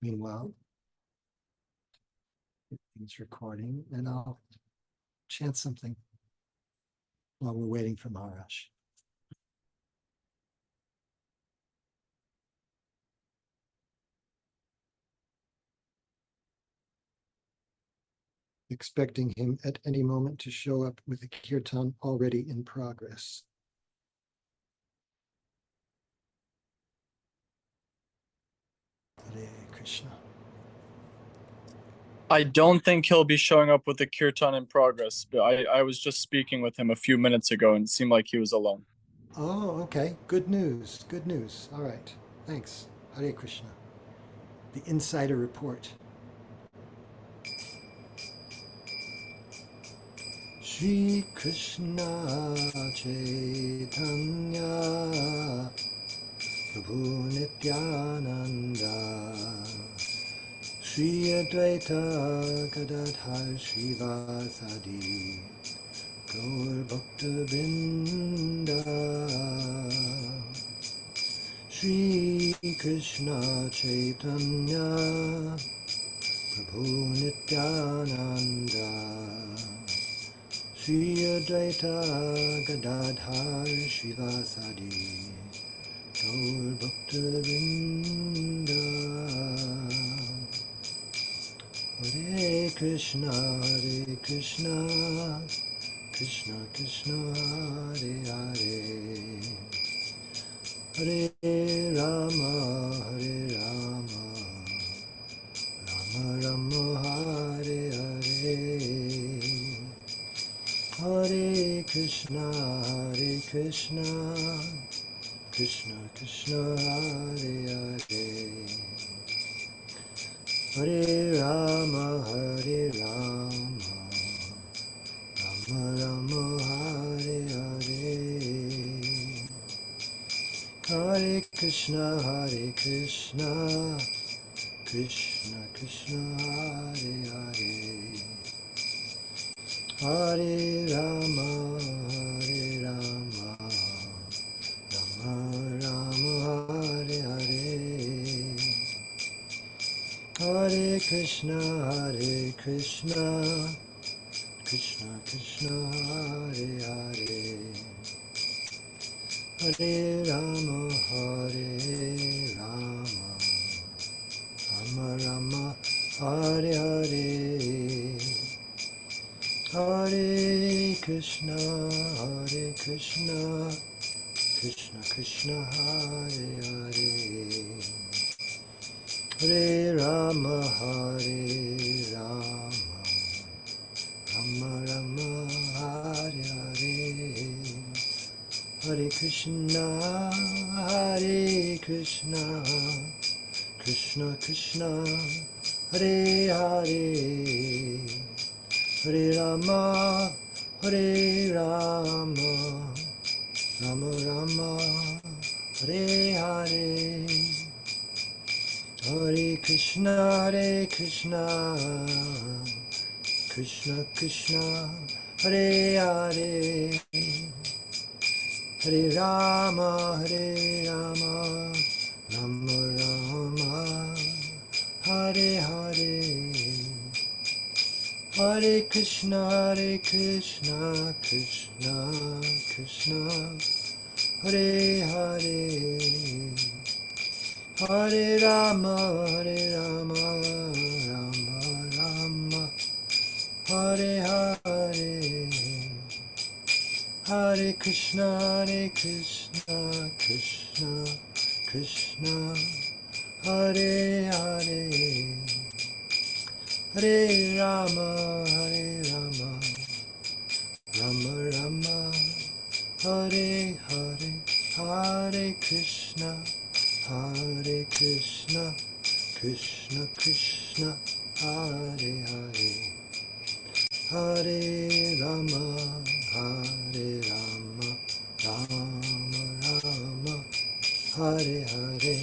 Meanwhile, things recording, and I'll chant something while we're waiting for Maharaj. Expecting him at any moment to show up with a kirtan already in progress. Hare Krishna. I don't think he'll be showing up with the kirtan in progress, but I was just speaking with him a few minutes ago and it seemed like he was alone. Oh, okay. Good news. Good news. All right. Thanks. Hare Krishna. The insider report. Shri Krishna Chaitanya Prabhu Nityananda Jayadvaita Gadadhar Srivasadi Gaur Bhakta Vrinda Shri Krishna Chaitanya Prabhu Nityananda Jayadvaita Gadadhar Srivasadi Gaur Bhakta Vrinda Hare Krishna, Krishna Krishna, Hare Hare, Hare Rama, Rama Rama, Hare Hare, Hare Krishna, Krishna Krishna, Hare Hare. Hare Rama, Rama Rama, Hare Hare. Hare Krishna, Krishna Krishna, Hare Hare. Hare Rama, Rama Rama, Hare Hare. Hare Krishna, Krishna Krishna, Hare Hare. Hare Rama, Rama Rama, Hare Hare. Hare Krishna, Krishna Krishna, Hare Hare. Hare Rama, Rama Rama, Hare Hare. Hare Krishna, Krishna Krishna, Hare Hare. Hare Rama, Rama Rama, Hare Hare. Hare Krishna, Krishna Krishna, Hare Hare. Hare Rama, Rama Rama, Hare Hare. Hare Krishna, Krishna Krishna, Hare Hare. Hare Rama, Rama Rama, Hare Hare. Hare Krishna, Krishna Krishna, Hare Hare. Hare Rama, Rama Rama, Hare Hare. Hare Krishna, Krishna Krishna, Hare Hare. Hare Rama, Rama Rama, Hare Hare.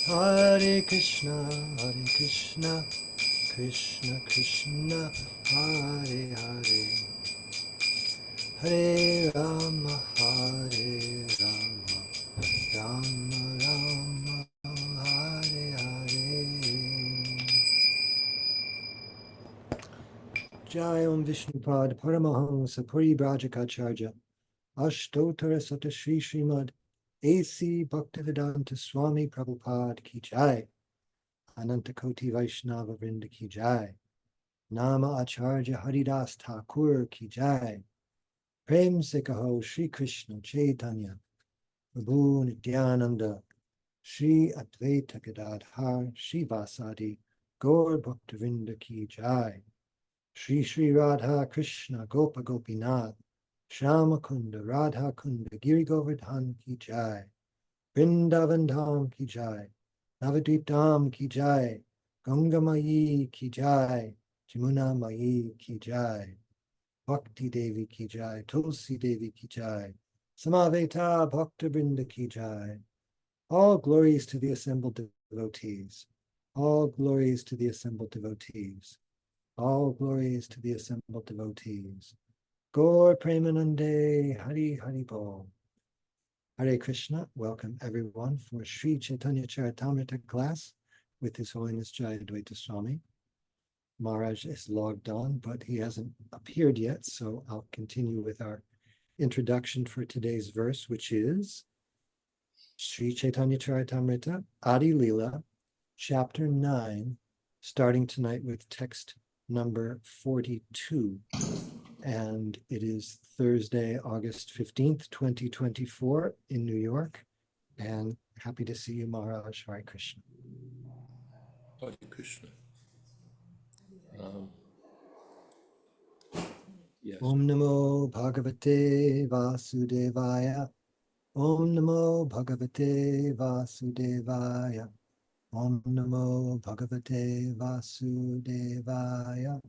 Hare Krishna, Krishna Krishna, Hare Hare. Hare Rama, Rama Rama, Jai Om Vishnupad Paramahamsa Puri Brajakacharya Ashtotara Sata Shri Srimad A.C. Bhaktivedanta Swami Prabhupada Ki Jai Ananta Koti Vaishnava Vrinda Ki Jai Nama Acharya Haridas Thakur Ki Jai Prem Se Kaho Shri Krishna Chaitanya Prabhu Nityananda Shri Advaita Gadadhar Shri Vasadi Gaur Bhaktivinoda Ki Jai Shri Shri Radha Krishna Gopa Gopinath Shama Kunda Radha Kunda Giri Govardhan Ki Jai Vrindavan Dham Ki Jai Navadvip Dham Ki Jai Ganga Mayi Ki Jai Jamuna Mayi Ki Jai Bhakti Devi Ki Jai Tulsi Devi Ki Jai Samaveta Bhakta Vrinda Ki Jai. All glories to the assembled devotees. All glories to the assembled devotees. All glories to the assembled devotees. Gaur Premanande Hari Hari Bol. Hare Krishna. Welcome everyone for Sri Caitanya Caritamrta class with His Holiness Jayadvaita Swami. Maharaj is logged on, but he hasn't appeared yet, so I'll continue with our introduction for today's verse, which is Sri Caitanya Caritamrta, Adi-lila, chapter 9, starting tonight with text number 42. And it is Thursday, August 15th, 2024 in New York. And happy to see you, Maharaj. Hare Krishna. Hare Krishna. Yes. Om Namo Bhagavate Vasudevaya. Om Namo Bhagavate Vasudevaya. Om Namo Bhagavate Vasudevaya.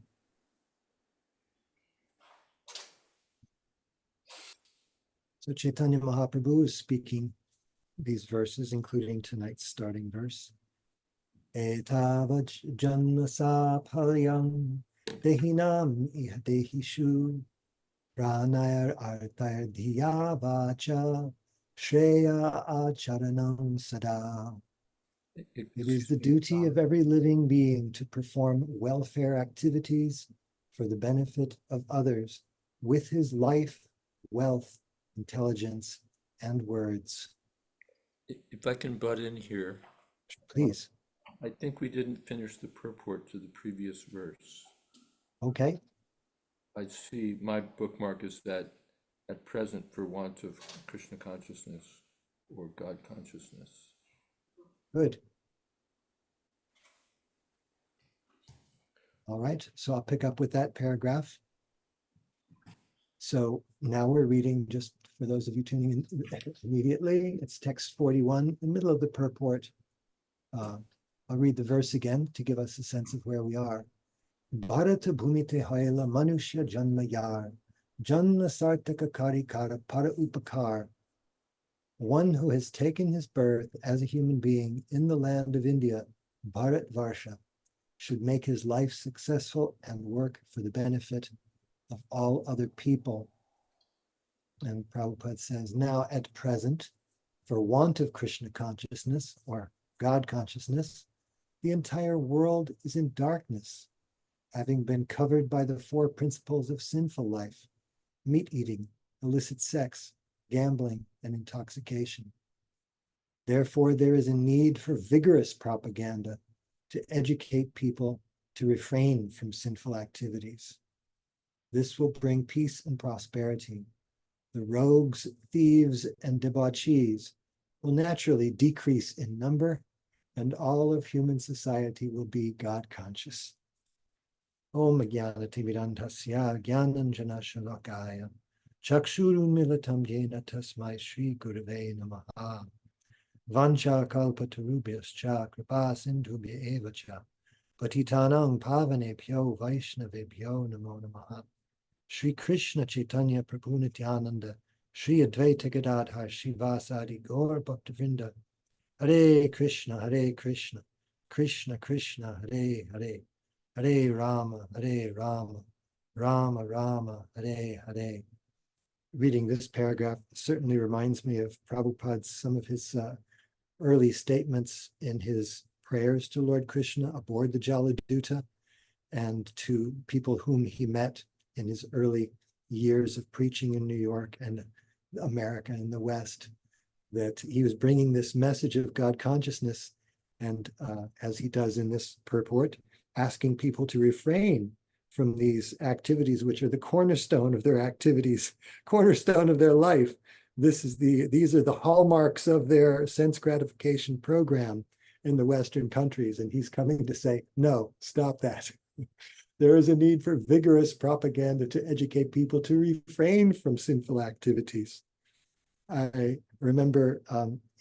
So Chaitanya Mahaprabhu is speaking these verses, including tonight's starting verse. Etava janmasa palyam dehinam iha dehishu pranayar artayar dhiya vacha shreya acharanam sada. It is the duty of every living being to perform welfare activities for the benefit of others with his life, wealth, intelligence, and words. If I can butt in here. Please. I think we didn't finish the purport to the previous verse. Okay. I see my bookmark is that at present for want of Krishna consciousness or God consciousness. Good. All right, so I'll pick up with that paragraph. So now we're reading, just for those of you tuning in immediately, it's text 41, the middle of the purport. I'll read the verse again to give us a sense of where we are. Bharata bhumite haila manushya janma yar, janma sartaka karikara para upakar. One who has taken his birth as a human being in the land of India, Bharat Varsha, should make his life successful and work for the benefit of all other people. And Prabhupada says, now at present, for want of Krishna consciousness or God consciousness, the entire world is in darkness, having been covered by the four principles of sinful life: meat eating, illicit sex, gambling, and intoxication. Therefore, there is a need for vigorous propaganda to educate people to refrain from sinful activities. This will bring peace and prosperity. The rogues, thieves, and debauchees will naturally decrease in number, and all of human society will be God conscious. Om Jnanatimirandhasya Jnananjana Shalakaya Chakshuru Militam Yena Tasmai Shri Gurave Namaha Vancha Kalpatarubhyascha Kripa Sindhubhya Eva Cha Patitanam Pavanebhyo Vaishnavebhyo Namo Namaha. Shri Krishna Chaitanya Prabhu Nityananda Shri Advaita Gadadhar Shri Vasadi Gaur Bhaktivinoda Hare Krishna Krishna Krishna Hare Hare Hare Rama Rama Rama Hare Hare. Reading this paragraph certainly reminds me of Prabhupada's, some of his early statements in his prayers to Lord Krishna aboard the Jaladuta. and to people whom he met in his early years of preaching in New York and America and the West, that he was bringing this message of God consciousness, and as he does in this purport, asking people to refrain from these activities, which are the cornerstone of their activities, cornerstone of their life. These are the hallmarks of their sense gratification program in the Western countries. And he's coming to say, no, stop that. There is a need for vigorous propaganda to educate people to refrain from sinful activities. I remember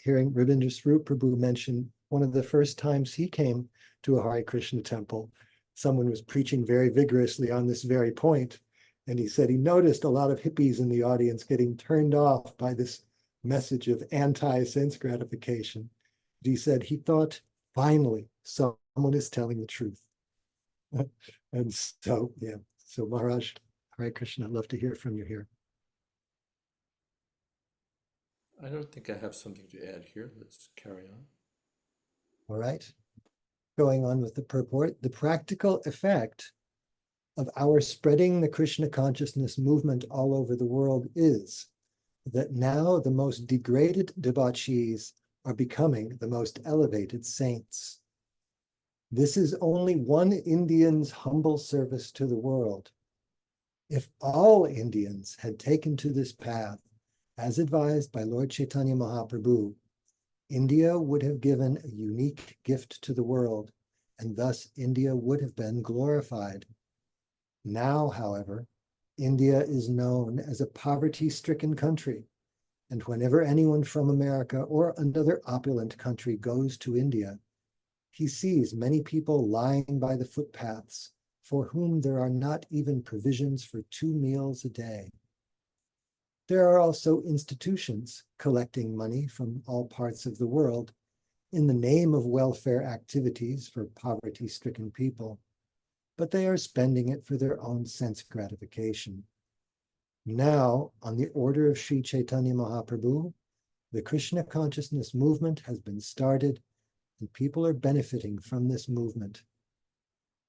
hearing Rabindra Swarup Prabhu mention one of the first times he came to a Hare Krishna temple, someone was preaching very vigorously on this very point. And he said he noticed a lot of hippies in the audience getting turned off by this message of anti-sense gratification. He said he thought, finally, someone is telling the truth. And so, yeah. So Maharaj, Hare Krishna, I'd love to hear from you here. I don't think I have something to add here. Let's carry on. All right. Going on with the purport, the practical effect of our spreading the Krishna consciousness movement all over the world is that now the most degraded debauchees are becoming the most elevated saints. This is only one Indian's humble service to the world. If all Indians had taken to this path, as advised by Lord Chaitanya Mahaprabhu, India would have given a unique gift to the world, and thus India would have been glorified. Now, however, India is known as a poverty-stricken country, and whenever anyone from America or another opulent country goes to India, he sees many people lying by the footpaths for whom there are not even provisions for 2 meals a day. There are also institutions collecting money from all parts of the world in the name of welfare activities for poverty-stricken people, but they are spending it for their own sense gratification. Now, on the order of Sri Chaitanya Mahaprabhu, the Krishna consciousness movement has been started, and people are benefiting from this movement.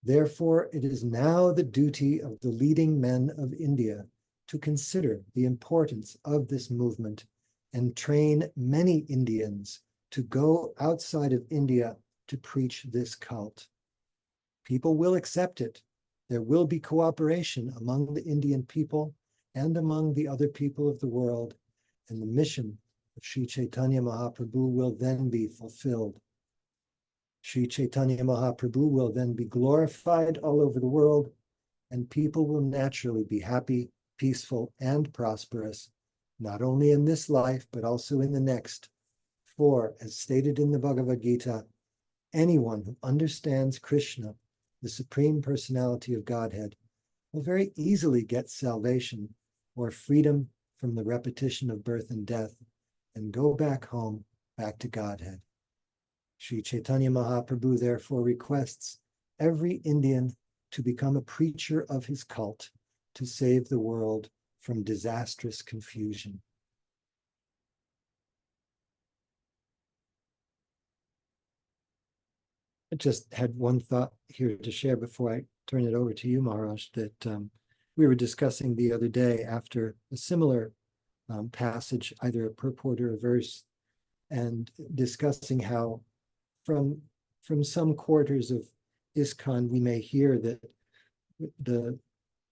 Therefore, it is now the duty of the leading men of India to consider the importance of this movement and train many Indians to go outside of India to preach this cult. People will accept it. There will be cooperation among the Indian people and among the other people of the world, and the mission of Sri Chaitanya Mahaprabhu will then be fulfilled. Sri Chaitanya Mahaprabhu will then be glorified all over the world, and people will naturally be happy, peaceful, and prosperous, not only in this life, but also in the next. For, as stated in the Bhagavad Gita, anyone who understands Krishna, the Supreme Personality of Godhead, will very easily get salvation or freedom from the repetition of birth and death and go back home, back to Godhead. Sri Chaitanya Mahaprabhu therefore requests every Indian to become a preacher of his cult to save the world from disastrous confusion. I just had one thought here to share before I turn it over to you, Maharaj, that we were discussing the other day after a similar passage, either a purport or a verse, and discussing how from some quarters of ISKCON, we may hear that the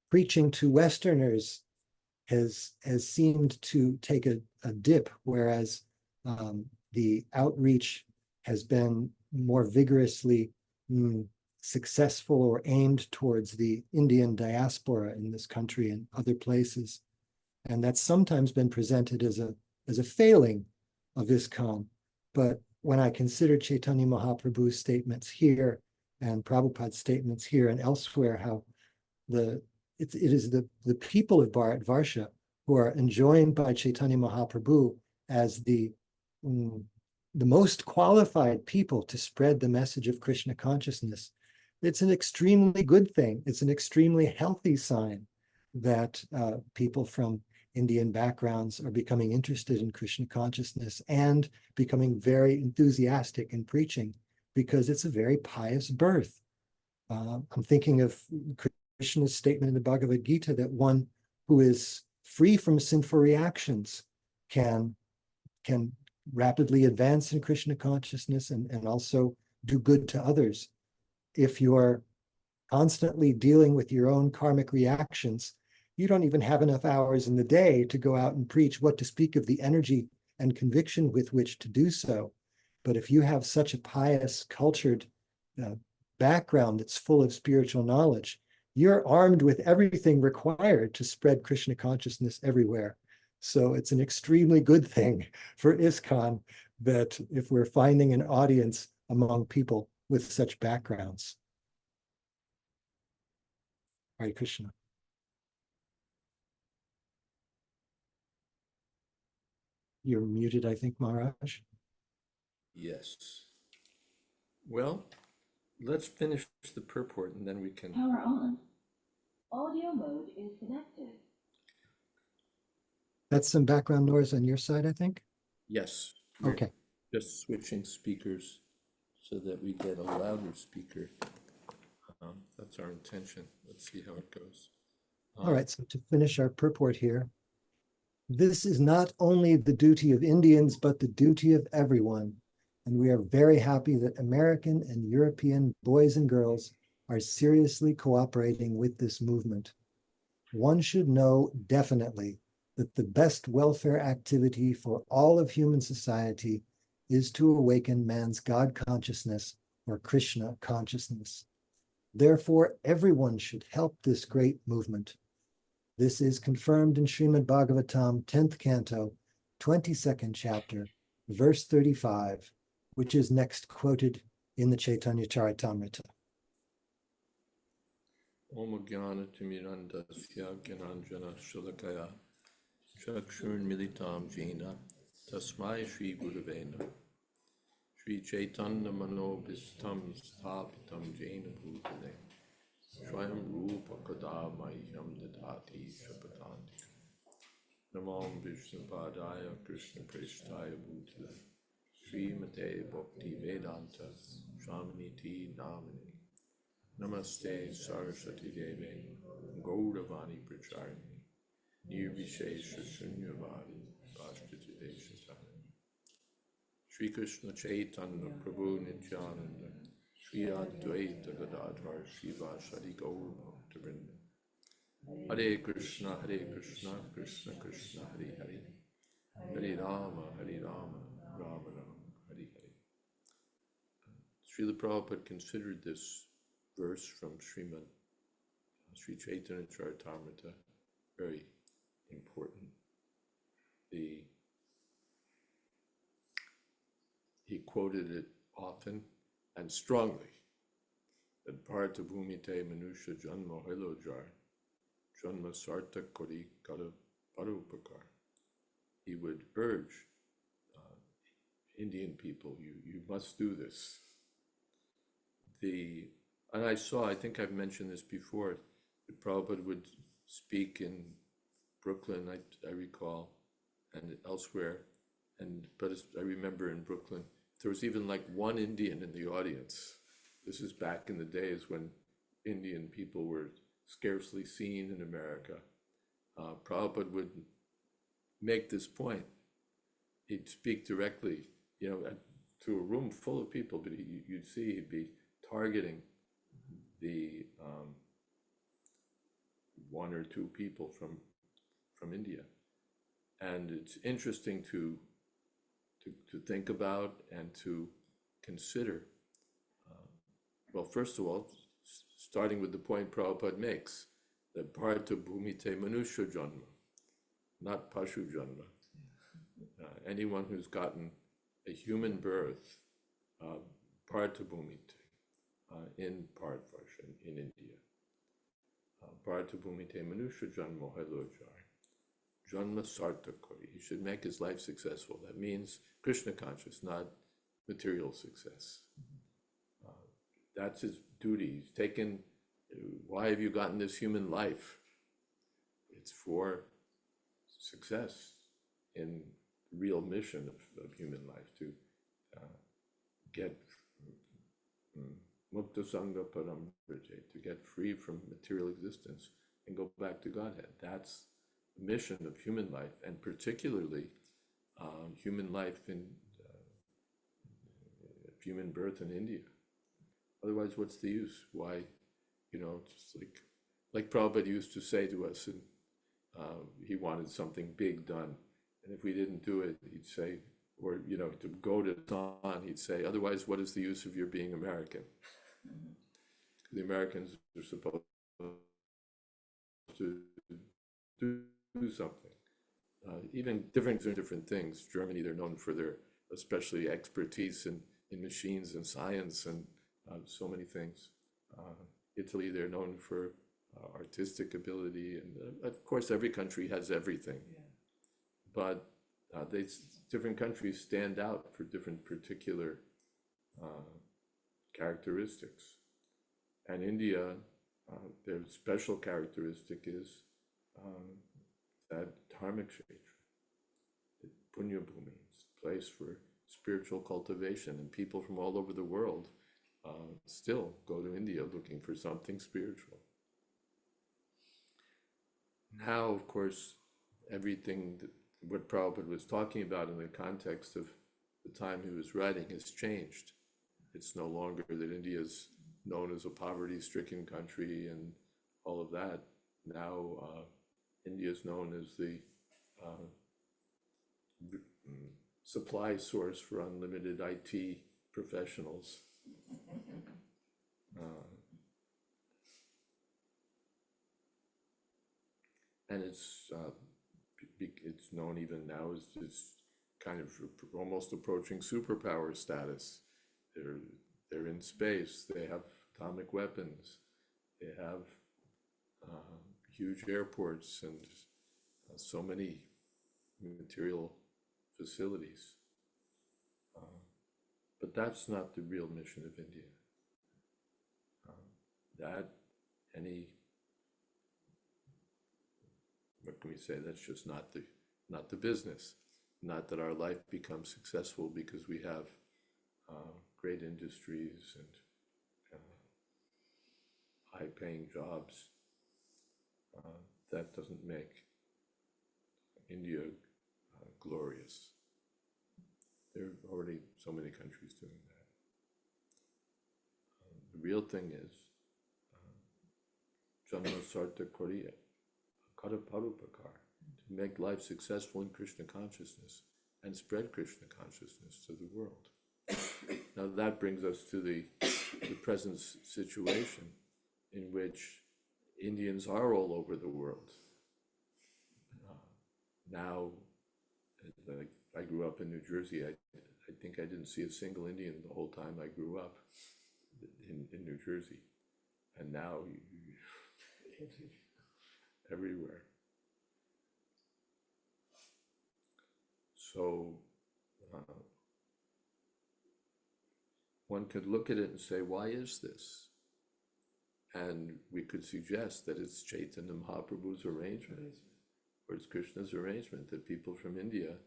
preaching to Westerners has seemed to take a dip, whereas the outreach has been more vigorously successful or aimed towards the Indian diaspora in this country and other places. And that's sometimes been presented as a failing of ISKCON. But when I consider Chaitanya Mahaprabhu's statements here and Prabhupada's statements here and elsewhere, how it is the people of Bharat-Varsha who are enjoined by Chaitanya Mahaprabhu as the most qualified people to spread the message of Krishna consciousness. It's an extremely good thing. It's an extremely healthy sign that people from Indian backgrounds are becoming interested in Krishna consciousness and becoming very enthusiastic in preaching, because it's a very pious birth. I'm thinking of Krishna's statement in the Bhagavad Gita that one who is free from sinful reactions can rapidly advance in Krishna consciousness and also do good to others. If you're constantly dealing with your own karmic reactions, you don't even have enough hours in the day to go out and preach, what to speak of the energy and conviction with which to do so. But if you have such a pious, cultured background that's full of spiritual knowledge, you're armed with everything required to spread Krishna consciousness everywhere. So it's an extremely good thing for ISKCON that if we're finding an audience among people with such backgrounds. Hare Krishna. You're muted, I think, Maharaj. Yes. Well, let's finish the purport and then we can. Power on. Audio mode is connected. That's some background noise on your side, I think. Yes. We're Okay. just switching speakers so that we get a louder speaker. That's our intention. Let's see how it goes. All right, so to finish our purport here, this is not only the duty of Indians, but the duty of everyone. And we are very happy that American and European boys and girls are seriously cooperating with this movement. One should know definitely that the best welfare activity for all of human society is to awaken man's God consciousness or Krishna consciousness. Therefore, everyone should help this great movement. This is confirmed in Srimad-Bhagavatam, 10th canto, 22nd chapter, verse 35, which is next quoted in the Caitanya Caritamrta. Om Jnana Timirandasya Gyananjana Shulakaya Chakshurn Militam Jena Tasmai Shri Gurave Namah Shri Chaitanya Manobhistam Sthapitam Jena Bhutale Swayam Rupa Kadamahyam Dadati Shapatantika Namam Vishnupadaya Krishna Preshtaya Bhutale Sri Mate Bhakti Vedanta Swaminiti Namini Namaste Saraswati Deve Gauravani Pracharini Nirvishesha Shunyavadi Bhakti Deshatani Sri Krishna Chaitanya Prabhu Nityananda Sri Advaita Gadadhar Shiva Shadi Gaur Bhaktivinoda Hare Krishna Krishna Krishna Hare Hare Hare Rama Rama Rama Hare Hare. Srila Prabhupada considered this verse from Sri Chaitanya Caritamrta very important. He quoted it often and strongly, that Bharata Bhumite Manusha Janma Helojar Janma Sarta Kori Kara Parupakar. He would urge Indian people, you must do this. And I think I've mentioned this before, that Prabhupada would speak in Brooklyn, I recall, and elsewhere, but I remember in Brooklyn, there was even like one Indian in the audience. This is back in the days when Indian people were scarcely seen in America. Prabhupada would make this point. He'd speak directly, to a room full of people, but you'd see he'd be targeting the one or two people from India. And it's interesting to think about and to consider. Well, first of all, starting with the point Prabhupada makes, that Bharata Bhumite Manusha Janma, not Pashu Janma. Anyone who's gotten a human birth, Bharata Bhumite, in Bharatvarsha, in India. Bharata Bhumite Manusha Janma Helojar. Janma Sarta Kori. He should make his life successful. That means Krishna conscious, not material success. That's his duty. He's taken, why have you gotten this human life? It's for success in the real mission of human life, to get mukta sangha param vraje, to get free from material existence and go back to Godhead. That's the mission of human life, and particularly human life in human birth in India. Otherwise, what's the use? Why, just like Prabhupada used to say to us, and he wanted something big done, and if we didn't do it, he'd say, or to go to Dawn, he'd say, otherwise, what is the use of your being American? The Americans are supposed to do something. Even different things. Germany, they're known for their especially expertise in machines and science and so many things. Italy, they're known for artistic ability, and of course, every country has everything. But different countries stand out for different particular characteristics. And India, their special characteristic is that dharmic kshetra, the punya bhumi, it's a place for spiritual cultivation, and people from all over the world still go to India looking for something spiritual. Now, of course, everything what Prabhupada was talking about in the context of the time he was writing has changed. It's no longer that India is known as a poverty-stricken country and all of that. Now, India is known as the supply source for unlimited IT professionals. And it's known even now as this kind of almost approaching superpower status. They're in space. They have atomic weapons. They have huge airports and so many material facilities. But that's not the real mission of India. What can we say? That's just not the business. Not that our life becomes successful because we have great industries and high-paying jobs. That doesn't make India glorious. There are already so many countries doing that. The real thing is Janma Sartha Koriya, Karaparupakar, to make life successful in Krishna consciousness and spread Krishna consciousness to the world. Now that brings us to the present situation in which Indians are all over the world. Now, I grew up in New Jersey. I think I didn't see a single Indian the whole time I grew up in New Jersey. And now, everywhere. So, one could look at it and say, why is this? And we could suggest that it's Chaitanya Mahaprabhu's arrangement, or it's Krishna's arrangement, that people from India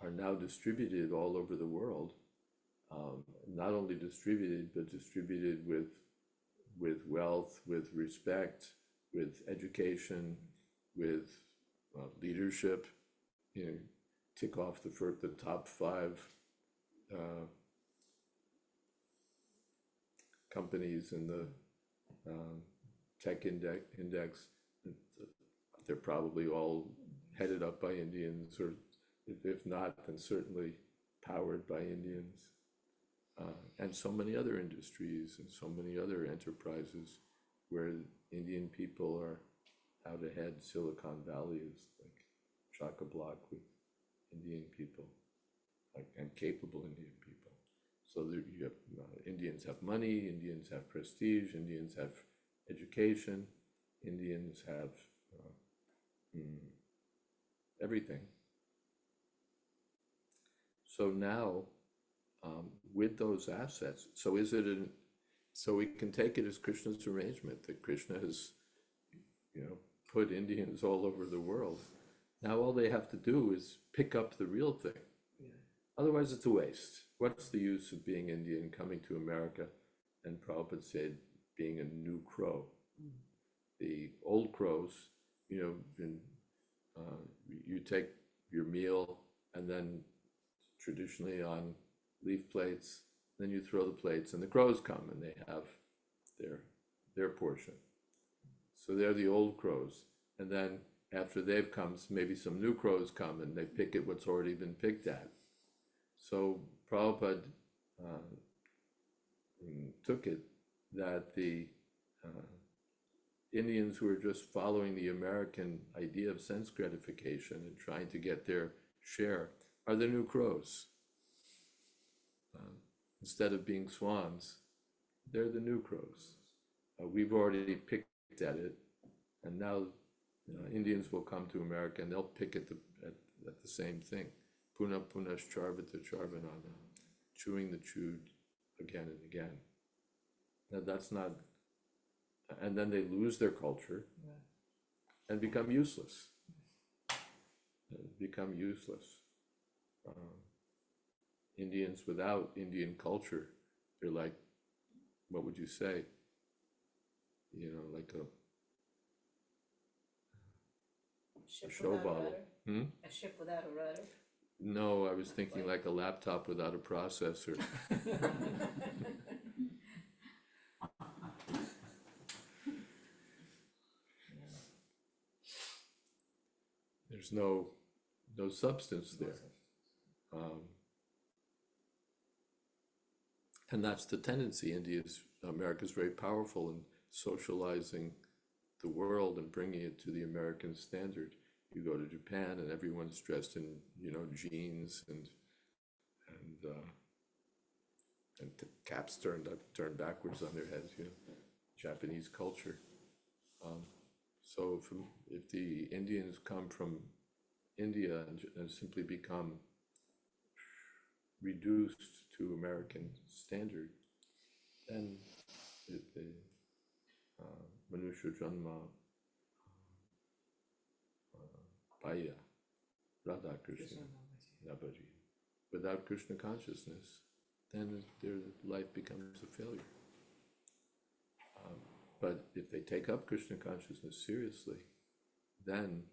are now distributed all over the world. Not only distributed, but distributed with wealth, with respect, with education, with leadership. Tick off the top 5 companies in the tech index. They're probably all headed up by Indians, or if not, then certainly powered by Indians. And so many other industries and so many other enterprises where Indian people are out ahead. Silicon Valley is like chock-a-block with Indian people, and capable Indian people. So there you have, Indians have money, Indians have prestige, Indians have education, Indians have everything. So now, with those assets, so we can take it as Krishna's arrangement, that Krishna has, put Indians all over the world. Now all they have to do is pick up the real thing. Otherwise it's a waste. What's the use of being Indian, coming to America, and Prabhupada said, being a new crow. The old crows, you take your meal and then traditionally on leaf plates, then you throw the plates and the crows come and they have their portion. So they're the old crows. And then after they've come, maybe some new crows come and they pick at what's already been picked at. So Prabhupada took it that the Indians who are just following the American idea of sense gratification and trying to get their share are the new crows. Instead of being swans, they're the new crows. We've already picked at it, and now Indians will come to America and they'll pick at the same thing. Puna punash charvata charvanana, chewing the chewed again and again. Now that's not, and then they lose their culture and become useless. Indians without Indian culture, they're like, what would you say? Like a show bottle. A ship without a rudder. No, I was thinking like a laptop without a processor. There's no substance there. And that's the tendency. America's very powerful in socializing the world and bringing it to the American standard. You go to Japan and everyone's dressed in, jeans and caps turned backwards on their heads, Japanese culture. So if the Indians come from India and simply become reduced to American standard, then the Manusha Janma Paya Radha Krishna Nabari. Without Krishna consciousness, then their life becomes a failure. But if they take up Krishna consciousness seriously, then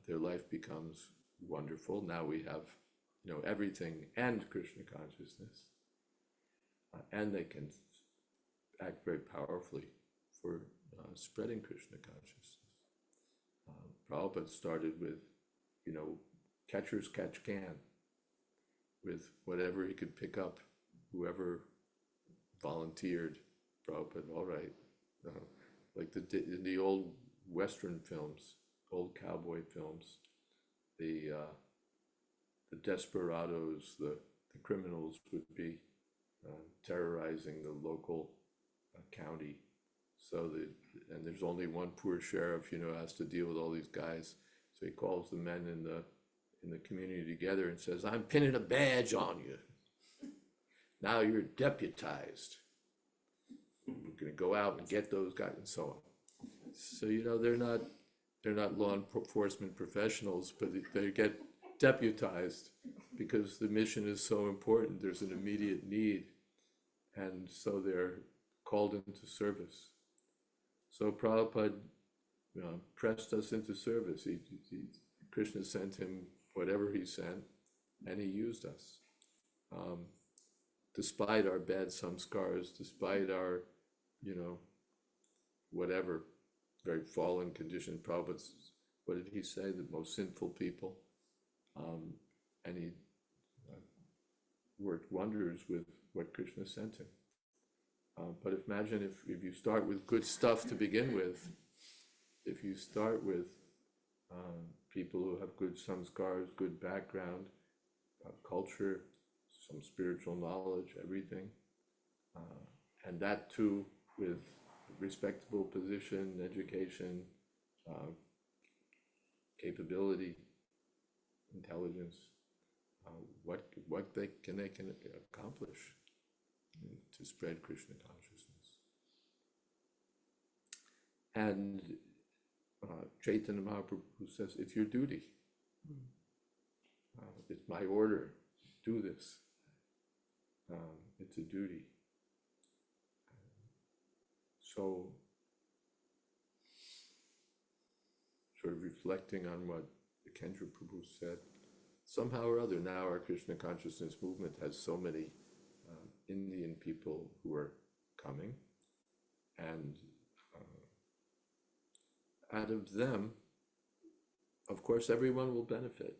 their life becomes wonderful. Now we have, everything and Krishna consciousness, and they can act very powerfully for spreading Krishna consciousness. Prabhupada started with, catchers catch can, with whatever he could pick up, whoever volunteered. Prabhupada, all right. Like in the old Western films, old cowboy films, the desperados, the criminals would be terrorizing the local county. And there's only one poor sheriff, has to deal with all these guys. So he calls the men in the community together and says, "I'm pinning a badge on you. Now you're deputized. We're going to go out and get those guys," and so on. So they're not law enforcement professionals, but they get deputized because the mission is so important. There's an immediate need, and so they're called into service. So Prabhupada pressed us into service. Krishna sent him whatever he sent, and he used us. Despite our bad samskars, despite our, whatever, very fallen condition, Prabhupada, what did he say? The most sinful people. And he worked wonders with what Krishna sent him. But imagine if you start with good stuff to begin with, if you start with people who have good samskars, good background, culture, some spiritual knowledge, everything, and that too with respectable position, education, capability, intelligence, what they can accomplish to spread Krishna consciousness. And Chaitanya Mahaprabhu says, it's your duty. It's my order. Do this. It's a duty. So, sort of reflecting on what the Kendra Prabhu said, somehow or other now our Krishna consciousness movement has so many Indian people who are coming, and out of them, of course, everyone will benefit.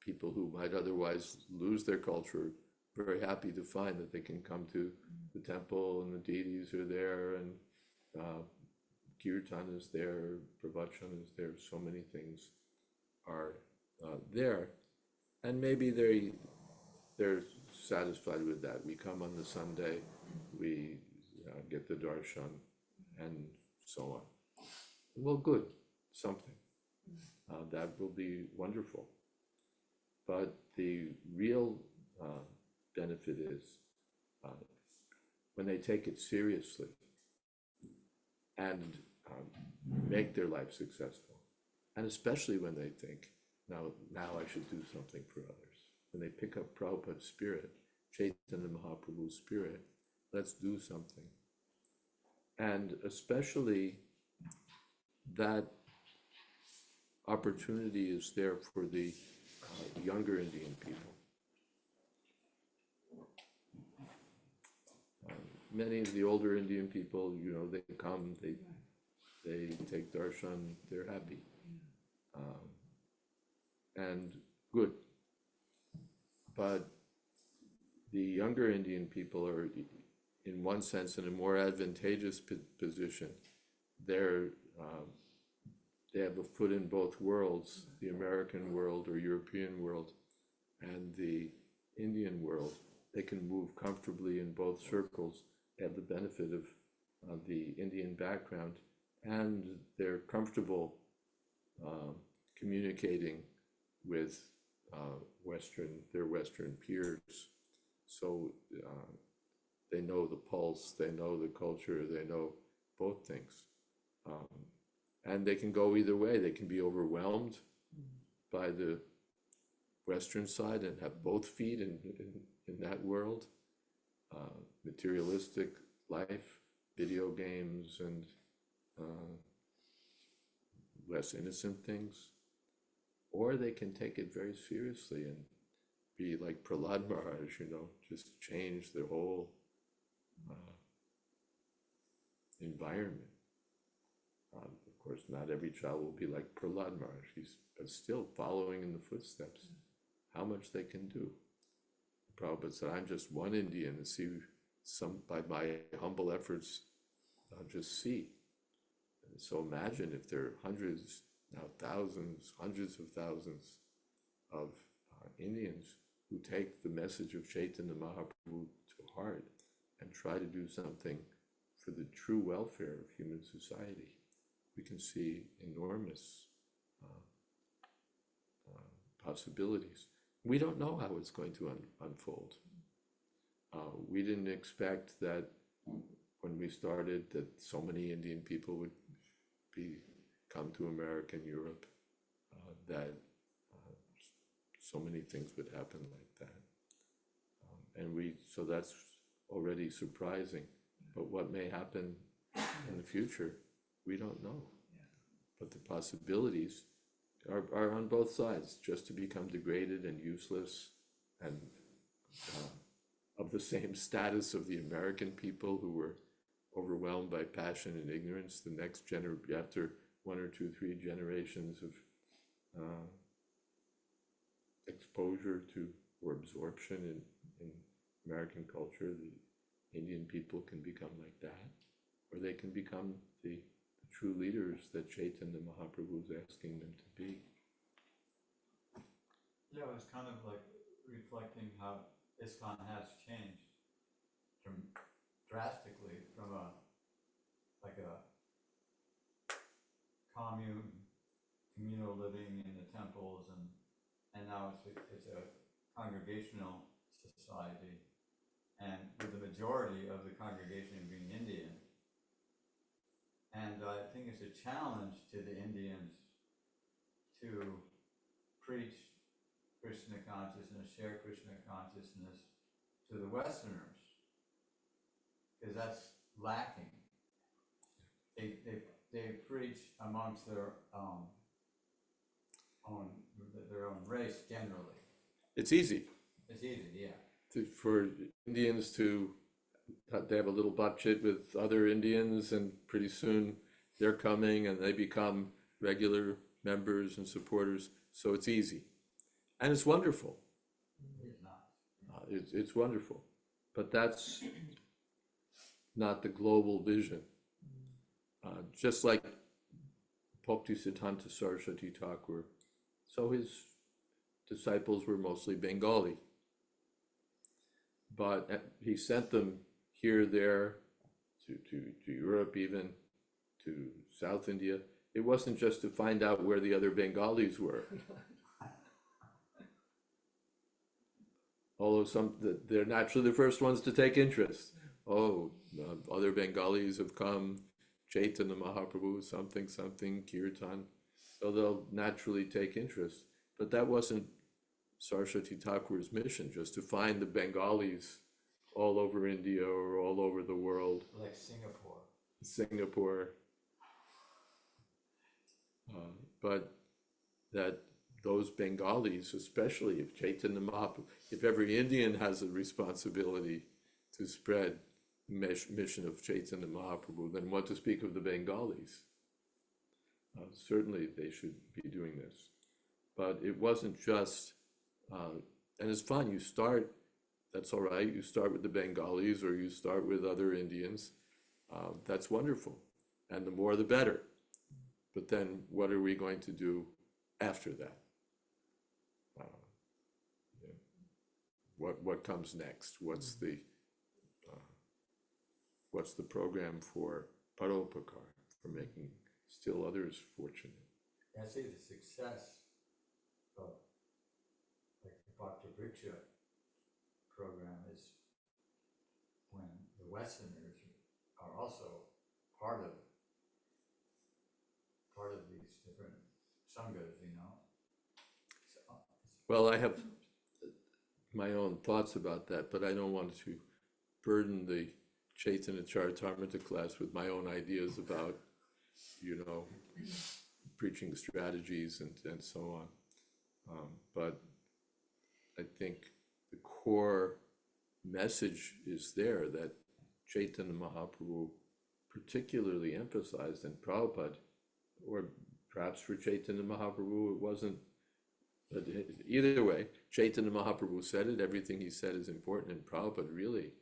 People who might otherwise lose their culture, very happy to find that they can come to the temple and the deities are there, and kirtan is there, pravachan is there, so many things are there, and maybe they're satisfied with that. We come on the Sunday, we get the darshan, and so on. Well, good, something. That will be wonderful. But the real benefit is when they take it seriously and make their life successful, and especially when they think, now I should do something for others. When they pick up Prabhupada's spirit, Chaitanya Mahaprabhu's spirit, let's do something. And especially that opportunity is there for the younger Indian people. Many of the older Indian people, they come, they take darshan, they're happy. And good. But the younger Indian people are, in one sense, in a more advantageous position. They have a foot in both worlds, the American world or European world and the Indian world. They can move comfortably in both circles. They have the benefit of the Indian background, and they're comfortable communicating with their Western peers. So they know the pulse, they know the culture, they know both things. And they can go either way. They can be overwhelmed by the Western side and have both feet in that world, materialistic life, video games, and less innocent things. Or they can take it very seriously and be like Prahlad Maharaj, just change the whole environment. Of course, not every child will be like Prahlad Maharaj, but still following in the footsteps, how much they can do. Prabhupada said, I'm just one Indian, and see by my humble efforts, I'll just see. And so imagine if there are hundreds, now thousands, hundreds of thousands of Indians who take the message of Chaitanya Mahaprabhu to heart and try to do something for the true welfare of human society. We can see enormous possibilities. We don't know how it's going to unfold. We didn't expect that when we started that so many Indian people would come to America and Europe, that so many things would happen like that. So that's already surprising. But what may happen in the future, we don't know. But the possibilities are on both sides, just to become degraded and useless and of the same status of the American people who were overwhelmed by passion and ignorance. The next after 1 or 2, 3 generations of exposure to or absorption in American culture, the Indian people can become like that, or they can become the true leaders that Chaitanya Mahaprabhu is asking them to be. Yeah, it was kind of like reflecting how ISKCON has changed drastically from a communal living in the temples, and now it's a congregational society, and with the majority of the congregation being Indian. And I think it's a challenge to the Indians to preach Krishna consciousness, share Krishna consciousness to the Westerners. because that's lacking. They preach amongst their own race generally. It's easy It's easy, yeah. for Indians to, they have a little budget with other Indians, and pretty soon they're coming and they become regular members and supporters. So it's easy, and it's wonderful. It's not. It's wonderful, but that's not the global vision. Just like Bhaktisiddhanta Saraswati Thakur, so his disciples were mostly Bengali, but he sent them here, there, to Europe, even to South India. It wasn't just to find out where the other Bengalis were. Although they're naturally the first ones to take interest. Oh, other Bengalis have come, Chaitanya Mahaprabhu, something, Kirtan. So they'll naturally take interest. But that wasn't Saraswati Thakur's mission, just to find the Bengalis all over India or all over the world. Like Singapore. But that those Bengalis, especially if Chaitanya Mahaprabhu, if every Indian has a responsibility to spread mission of Chaitanya Mahaprabhu, then what to speak of the Bengalis? Certainly they should be doing this. But it wasn't just, and it's fine, you start, that's all right, you start with the Bengalis or you start with other Indians, that's wonderful. And the more the better. But then what are we going to do after that? What comes next? What's the program for paropakar, for making still others fortunate? I see the success of like the Bhakti Vriksha program is when the Westerners are also part of these different sanghas, you know. So, Well, I have my own thoughts about that, but I don't want to burden the Caitanya Caritamrta class with my own ideas about, preaching strategies and so on. But I think the core message is there that Chaitanya Mahaprabhu particularly emphasized, and Prabhupada, or perhaps for Chaitanya Mahaprabhu it wasn't, but either way, Chaitanya Mahaprabhu said it, everything he said is important, and Prabhupada really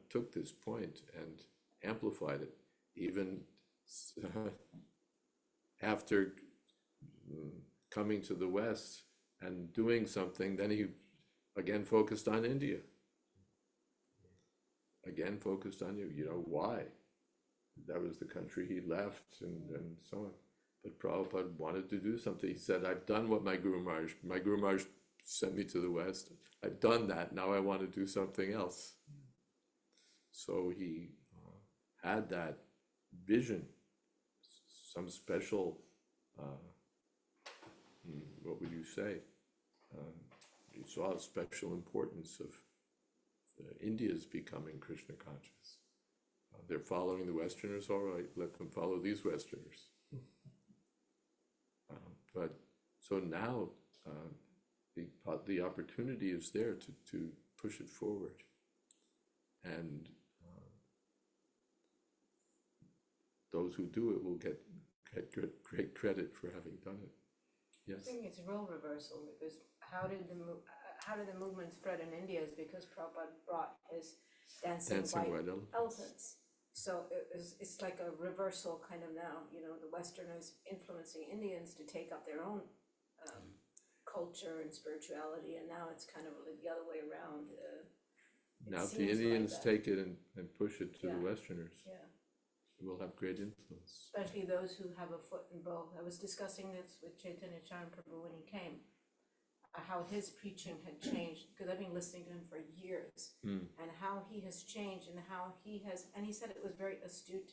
took this point and amplified it, even after coming to the West and doing something, then he again focused on India. Again focused on why? That was the country he left and so on. But Prabhupada wanted to do something. He said, I've done what my Guru Maharaj sent me to the West. I've done that. Now I want to do something else. So he had that vision, some special, what would you say? He saw a special importance of India's becoming Krishna conscious. They're following the Westerners, all right, let them follow these Westerners. But so now the opportunity is there to push it forward. And those who do it will get great credit for having done it. Yes. I think it's role reversal, because how did the movement spread in India is because Prabhupada brought his dancing white elephants. So it's like a reversal kind of now, the Westerners influencing Indians to take up their own culture and spirituality, and now it's kind of like the other way around. Now if the Indians take it and push it to the Westerners, it will have great influence. Especially those who have a foot in both. I was discussing this with Caitanya Caritamrta when he came, how his preaching had changed, because I've been listening to him for years, and how he has changed, and how he said it was very astute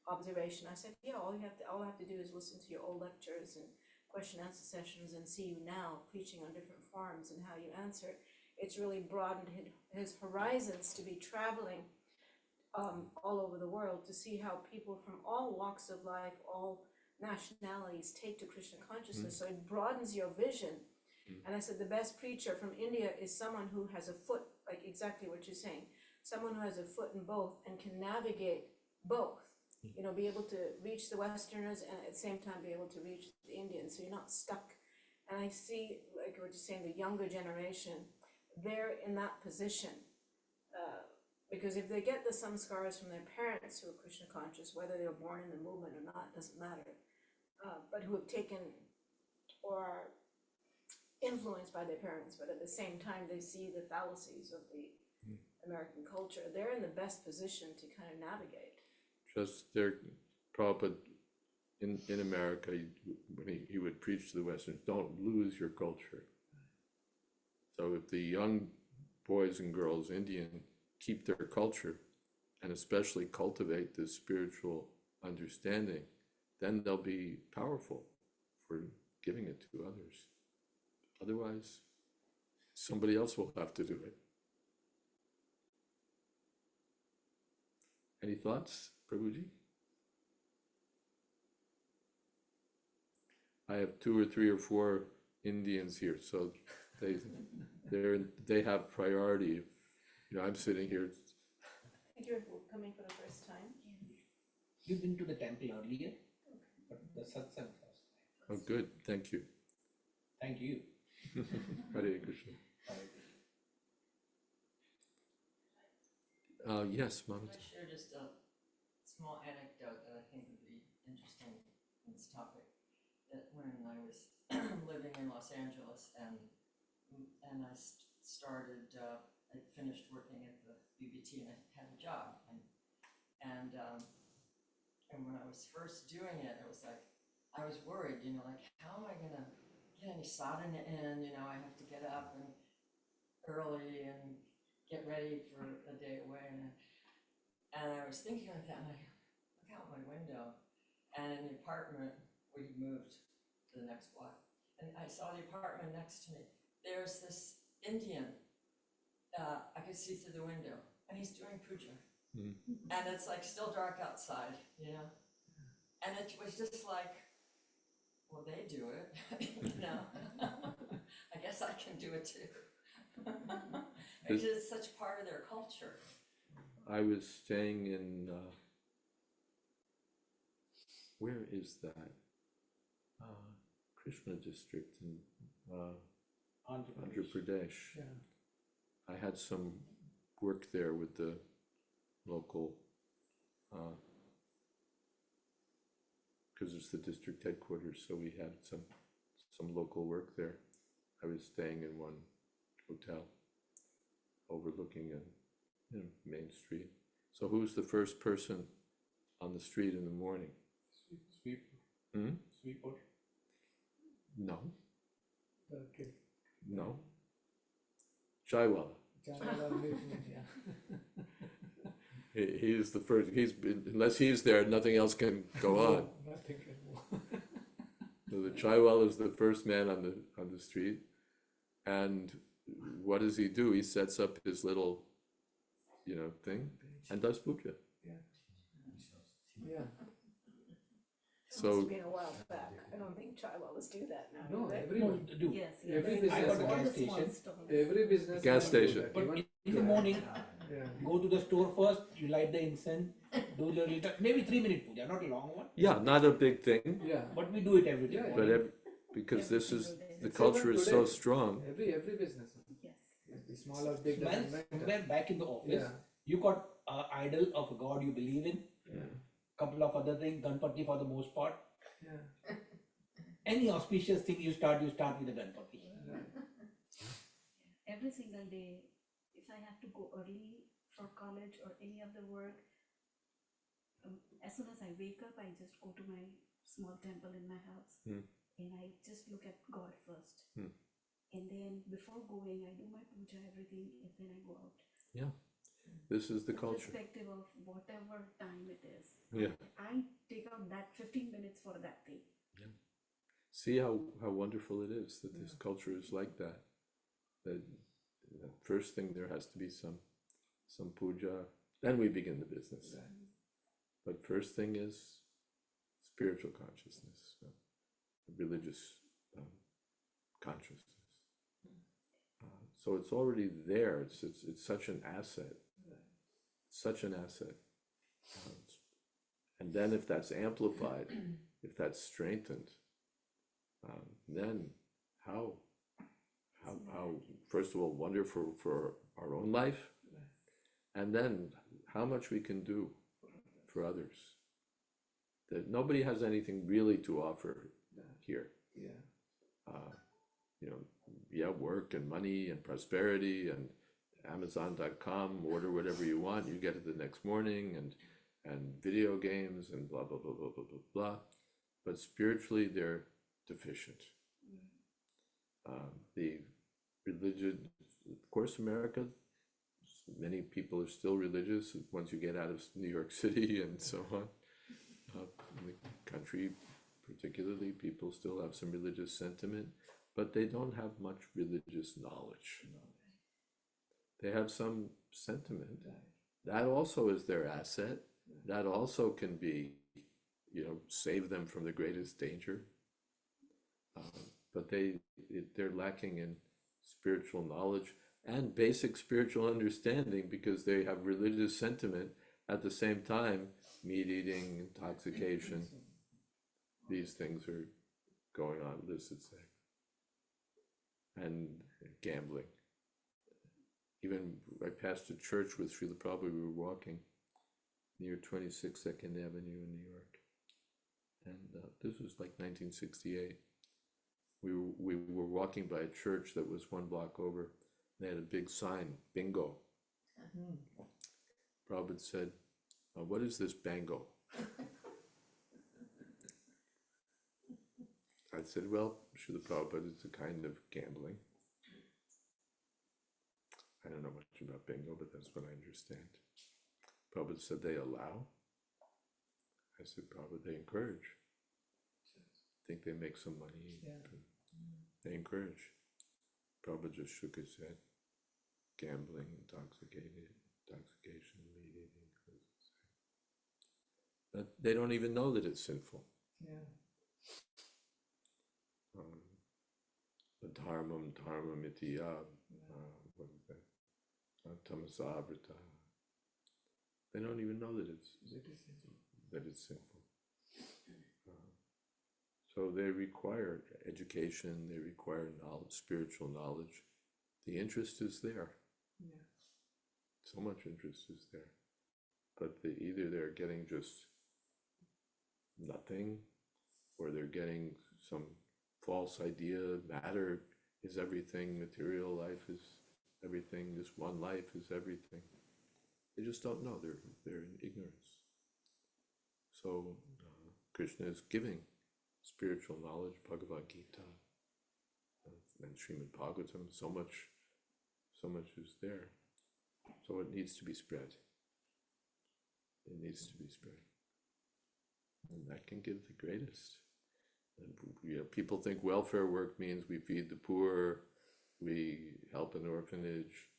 observation. I said, yeah, all I have to do is listen to your old lectures and question answer sessions and see you now preaching on different forms and how you answer. It's really broadened his horizons to be traveling all over the world to see how people from all walks of life, all nationalities take to Krishna consciousness. So it broadens your vision. And I said the best preacher from India is someone who has a foot, like exactly what you're saying, someone who has a foot in both and can navigate both. You know, be able to reach the Westerners and at the same time be able to reach the Indians, so you're not stuck. And I see, like what you're saying, the younger generation, they're in that position. Because if they get the samskaras from their parents who are Krishna conscious, whether they were born in the movement or not, doesn't matter, but who have taken or are influenced by their parents, but at the same time they see the fallacies of the American culture, they're in the best position to kind of navigate. Just there, Prabhupada in America, when he would preach to the Westerns, don't lose your culture. So if the young boys and girls, Indian, keep their culture and especially cultivate this spiritual understanding, then they'll be powerful for giving it to others. Otherwise, somebody else will have to do it. Any thoughts, Prabhuji? I have 2 or 3 or 4 Indians here, so they have priority. You know, I'm sitting here. I think you're coming for the first time. You've been to the temple earlier, but the satsang first. Oh, good, thank you. Thank you. Hare Krishna. Yes, Mama. Can I share just a small anecdote that I think would be interesting in this topic? That when I was living in Los Angeles and I started, I finished working at the BBT and I had a job and when I was first doing it, it was like I was worried, you know, like how am I gonna get any sadhana in? You know, I have to get up and early and get ready for a day away, and I was thinking like that, and I look out my window, and in the apartment we moved to the next block, and I saw the apartment next to me. There's this Indian. I could see through the window, and he's doing puja, and it's like still dark outside, you know, and it was just like, well, they do it, you know. I guess I can do it too. Because it's such part of their culture. I was staying in, where is that? Krishna district in Andhra Pradesh. Yeah. I had some work there with the local, because it's the district headquarters, so we had some local work there. I was staying in one hotel overlooking a main street. So who's the first person on the street in the morning? Sweep. Hmm? Sweeper. No, Okay. no. Chaiwala. He's the first. Unless he's there, nothing else can go on. Nothing can move. So the Chaiwala is the first man on the street, and what does he do? He sets up his little, thing and does puja. Yeah. It must So have been a while back. I don't think Chaiwalas do that now. No, do they? everyone do. Yes, Every yes. business I got has all a the gas small station. stalls. Every business. Gas has to do station. that. But Even- in the morning, Yeah. go to the store first, you light the incense, do the little, maybe 3-minute puja, not a long one, yeah, not a big thing, Yeah. but we do it every day. Yeah, but because this is the It's culture even is so today. strong. Every business. Yes. The small or big Well, doesn't matter. somewhere back in the office, Yeah. you got an idol of a god you believe in, Yeah. couple of other things, Ganpati for the most part. Yeah. Any auspicious thing you start with the Ganpati. Every single day, if I have to go early for college or any other work, as soon as I wake up, I just go to my small temple in my house and I just look at God first. And then before going, I do my puja, everything, and then I go out. Yeah, this is the culture. Irrespective of whatever time it is. Yeah. I take out that 15 minutes for that thing. See how wonderful it is that this culture is like that. That first thing there has to be some puja, Then we begin the business. But first thing is spiritual consciousness, religious consciousness. So it's already there. It's such an asset, such an asset. And then if that's amplified, if that's strengthened, then how first of all wonderful for our own life, and then how much we can do for others. That nobody has anything really to offer here. Work and money and prosperity and Amazon.com, order whatever you want, you get it the next morning, and video games and blah blah blah blah blah blah blah. But spiritually, they're deficient. The religion, of course, America, many people are still religious once you get out of New York City and so on. In the country, particularly, people still have some religious sentiment, but they don't have much religious knowledge. They have some sentiment. That also is their asset. That also can be, save them from the greatest danger. But they're lacking in spiritual knowledge and basic spiritual understanding, because they have religious sentiment at the same time. Meat eating, intoxication, these things are going on, illicit sex, and gambling. Even I passed a church with Srila Prabhupada. We were walking near 26 Second Avenue in New York, and this was like 1968. We were walking by a church that was one block over. They had a big sign, bingo. Prabhupada said, "What is this bango?" I said, "Well, Srila Prabhupada, it's a kind of gambling." I don't know much about bingo, but that's what I understand. Prabhupada said, "They allow?" I said, "Prabhupada, they encourage. I think they make some money. They encourage." Prabhupada just shook his head. Gambling, intoxication, meat eating. But they don't even know that it's sinful. Dharmam iti what is that? Tamasavrita. They don't even know that it's sinful. So they require education. They require knowledge, spiritual knowledge. The interest is there. So much interest is there, but either they're getting just nothing, or they're getting some false idea, matter is everything, material life is everything, this one life is everything. They just don't know, they're in ignorance. So Krishna is giving spiritual knowledge, Bhagavad Gita, and Srimad-Bhagavatam, so much is there. So it needs to be spread. It needs to be spread. And that can give the greatest. And, people think welfare work means we feed the poor, we help an orphanage,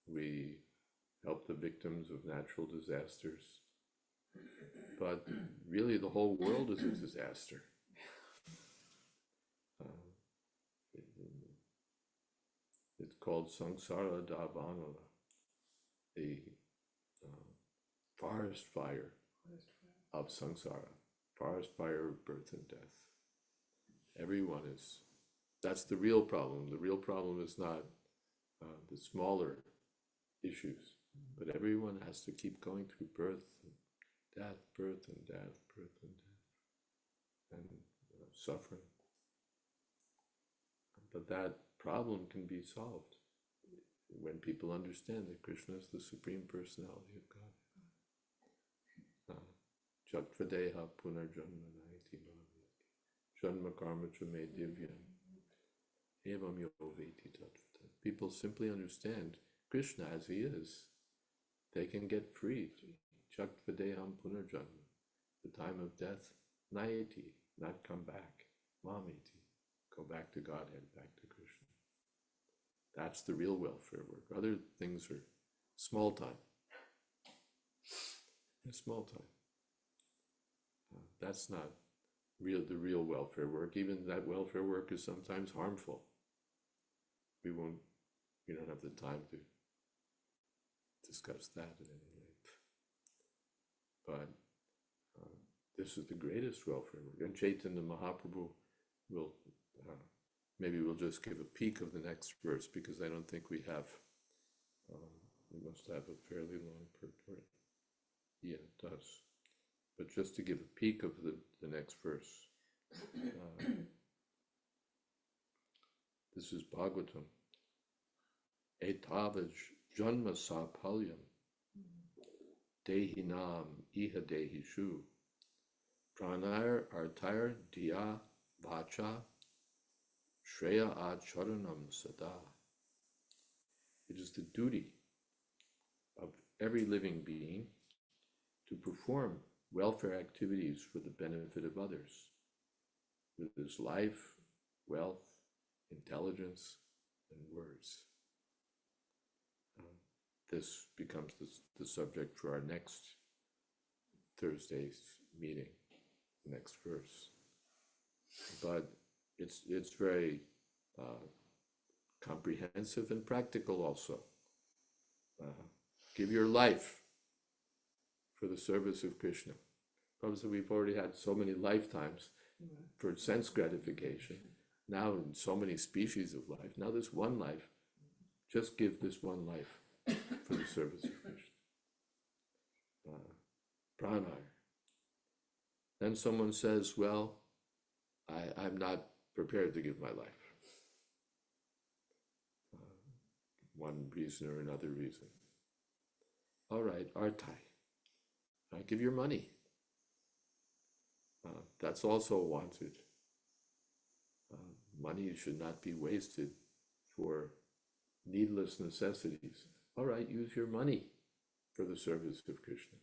we help the victims of natural disasters. But really the whole world is a disaster. It's called Samsara Davana, the forest fire of samsara, forest fire of birth and death. Everyone is, that's the real problem. The real problem is not the smaller issues, but everyone has to keep going through birth and death, birth and death, birth and death, and suffering. But that problem can be solved when people understand that Krishna is the Supreme Personality of God. Jatvadeha punarjanma naiti bhavati janma karma me divyam evam yo veti tatvata. People simply understand Krishna as he is. They can get free. Jatvadeham punarjanma. The time of death, naiti, not come back. Mamiti, go back to Godhead, back to Krishna. That's the real welfare work. Other things are small time. a small time. That's not the real welfare work. Even that welfare work is sometimes harmful. We don't have the time to discuss that at any length. But this is the greatest welfare work. And Chaitanya Mahaprabhu will, maybe we'll just give a peek of the next verse, because I don't think we have, we must have a fairly long purport. Yeah, it does. But just to give a peek of the next verse. This is Bhagavatam. Etavaj janma sapalyam dehinam iha dehishu pranayar artayar diya vacha shreya acharanam sada. It is the duty of every living being to perform welfare activities for the benefit of others with his life, wealth, intelligence, and words. This becomes the subject for our next Thursday's meeting, next verse. But it's very comprehensive and practical also. Give your life for the service of Krishna. Probably we've already had so many lifetimes for sense gratification. Now in so many species of life. Now this one life. Just give this one life for the service of Krishna. Pranayar. Then someone says, well, I'm not prepared to give my life. One reason or another reason. All right, artai. Give your money. That's also wanted. Money should not be wasted for needless necessities. All right, use your money for the service of Krishna.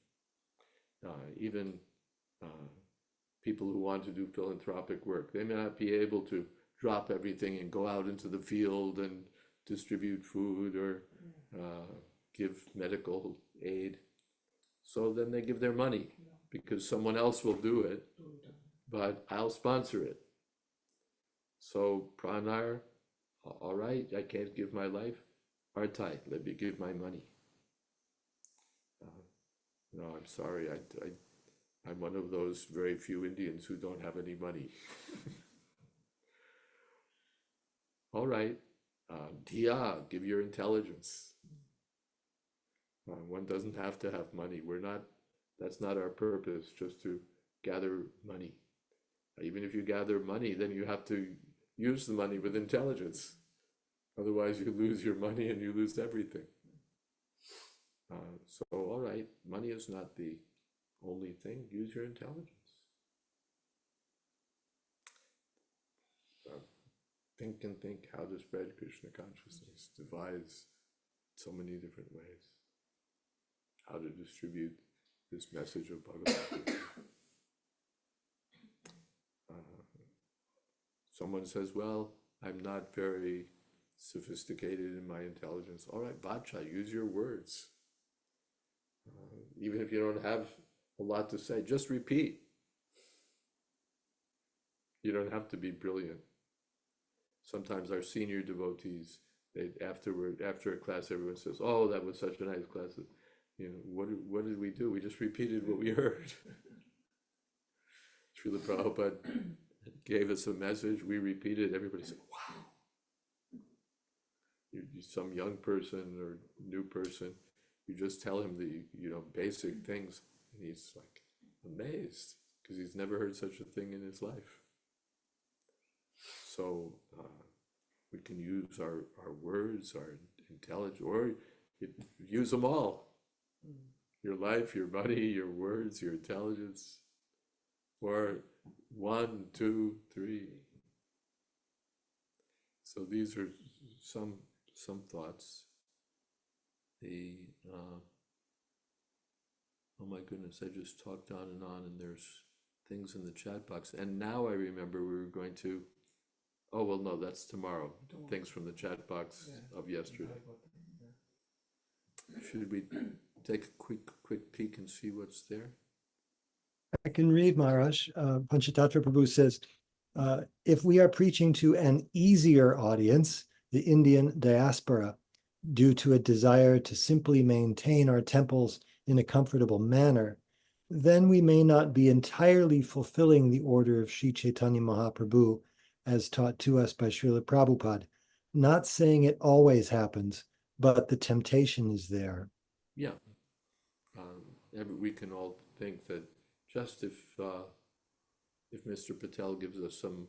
Even people who want to do philanthropic work, they may not be able to drop everything and go out into the field and distribute food or give medical aid. So then they give their money because someone else will do it, but I'll sponsor it. So pranayar, all right, I can't give my life. Artai, let me give my money. No, I'm sorry, I'm one of those very few Indians who don't have any money. All right, diya, give your intelligence. One doesn't have to have money. That's not our purpose, just to gather money. Even if you gather money, then you have to use the money with intelligence. Otherwise you lose your money and you lose everything. So, all right, money is not the only thing. Use your intelligence. Think and think how to spread Krishna consciousness. Devise so many different ways. How to distribute this message of Bhagavad Gita. Someone says, well, I'm not very sophisticated in my intelligence. All right, Vacha, use your words. Even if you don't have a lot to say, just repeat. You don't have to be brilliant. Sometimes our senior devotees, after a class, everyone says, oh, that was such a nice class. What did we do? We just repeated what we heard. Srila Prabhupada gave us a message, we repeated, everybody said, wow. Some young person or new person, you just tell him the basic things, and he's like amazed, because he's never heard such a thing in his life. So we can use our words, our intelligence, or use them all. Your life, your money, your words, your intelligence. Or 1, 2, 3. So these are some thoughts. Oh my goodness, I just talked on, and there's things in the chat box. And now I remember we were going to, oh well, no, that's tomorrow. Things from the chat box of yesterday. Should we take a quick peek and see what's there? I can read, Maharaj. Panchatattva Prabhu says, if we are preaching to an easier audience, the Indian diaspora, due to a desire to simply maintain our temples in a comfortable manner, then we may not be entirely fulfilling the order of Sri Chaitanya Mahaprabhu as taught to us by Srila Prabhupada. Not saying it always happens, but the temptation is there. Yeah. We can all think that just if Mr. Patel gives us some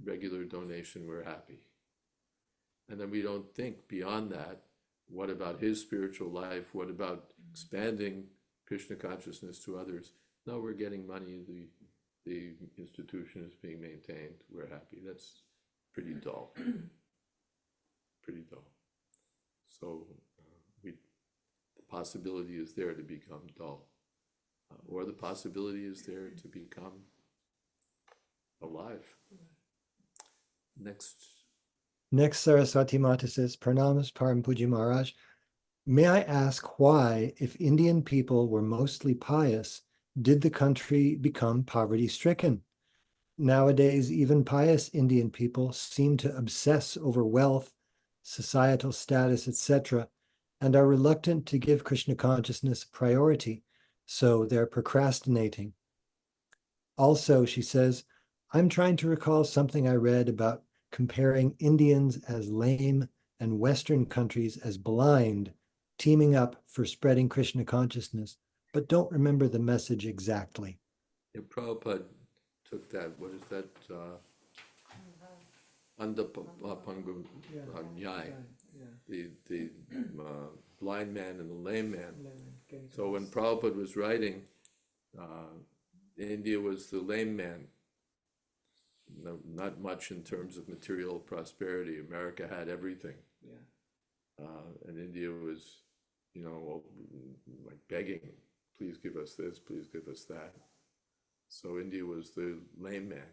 regular donation, we're happy. And then we don't think beyond that, what about his spiritual life? What about expanding Krishna consciousness to others? No, we're getting money, the institution is being maintained, we're happy. That's pretty dull. Pretty dull. So the possibility is there to become dull. Or the possibility is there to become alive. Next, Saraswati Mata says, Pranamas Param Puji Maharaj. May I ask why, if Indian people were mostly pious, did the country become poverty-stricken? Nowadays, even pious Indian people seem to obsess over wealth, societal status, etc., and are reluctant to give Krishna consciousness priority, so they're procrastinating. Also, she says, I'm trying to recall something I read about comparing Indians as lame and Western countries as blind, teaming up for spreading Krishna consciousness, but don't remember the message exactly. Yeah, Prabhupada took that, what is that? Andapangu Nyai, the blind man and the lame man. So when Prabhupada was writing, India was the lame man. No, not much in terms of material prosperity. America had everything. And India was, like begging, please give us this, please give us that. So India was the lame man.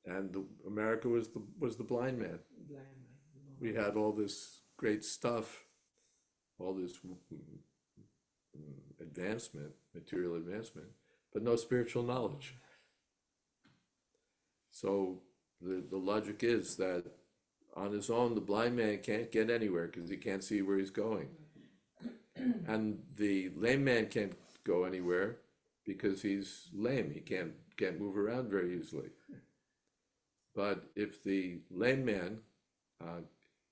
And America was the blind man. We had all this great stuff, all this advancement, material advancement, but no spiritual knowledge. So the logic is that on his own, the blind man can't get anywhere because he can't see where he's going. And the lame man can't go anywhere because he's lame. He can't move around very easily. But if the lame man